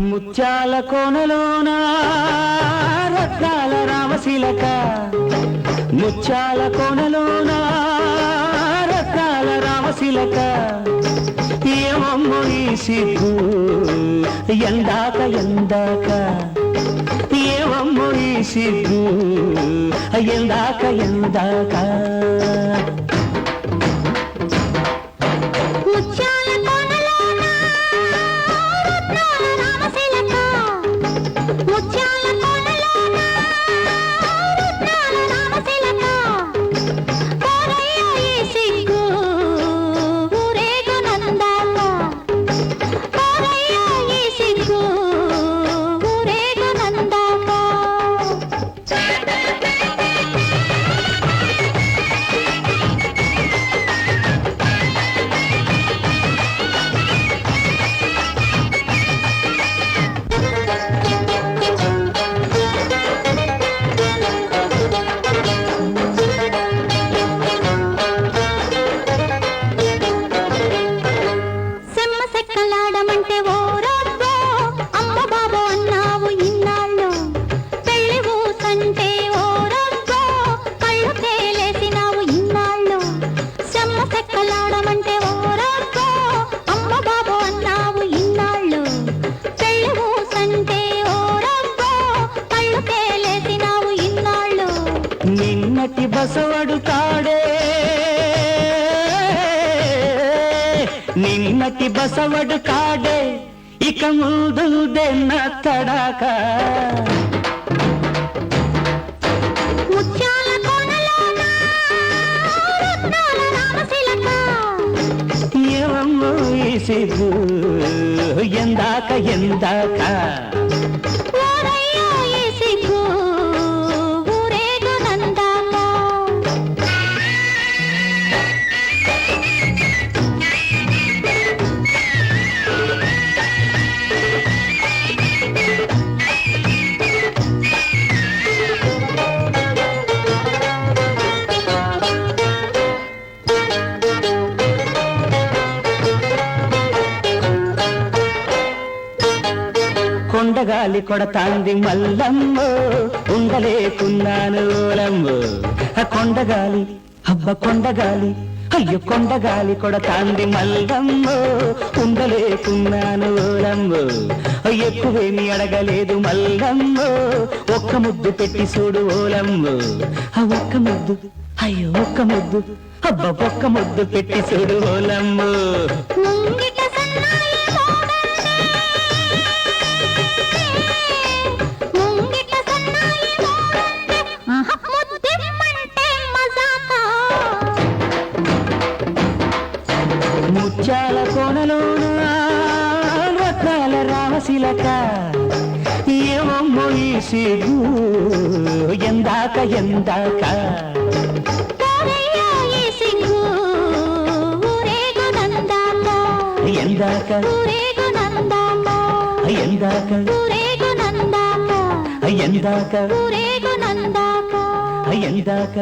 ముత్యాల కోనలోన రత్నాల రామశిలక, ముత్యాల కోనలోన రత్నాల రామశిలక, ఏమమ్మో ఈ సిగ్గు ఎందాక ఎందాక, ఏమమ్మో ఈ సిగ్గు ఎందాక ఎందాక. నిన్నటి బసవడు కాడే, నిన్నటి బసవడు కాడే, ఇక ముందుదెన్న తడాక. ఏమమ్మో ఈ సిగ్గు ఎందాక ఎందాక. కొండగాలి కొడతాంది మల్లమ్మో, ఉండలేకున్నాను ఓలమ్మో. కొండగాలి అబ్బ కొండగాలి, అయ్యో కొండగాలి కొడతాంది మల్లమ్మో, ఉండలేకున్నాను ఓలమ్మో. ఎక్కువేమి అడగలేదు మల్లమ్మో, ఒక్క ముద్దు పెట్టి చూడు ఓలమ్మో. ఒక్క ముద్దు, అయ్యో ఒక్క ముద్దు, అబ్బ ఒక్క ముద్దు పెట్టి చూడు ఓలమ్మో. ముత్యాల కోనలోన రత్నాల రామశిలక, ఏమమ్మో ఈ సిగ్గు ఎందాక ఎందాక. ఎందాక ఎందాక ఎందాక ఎందాక.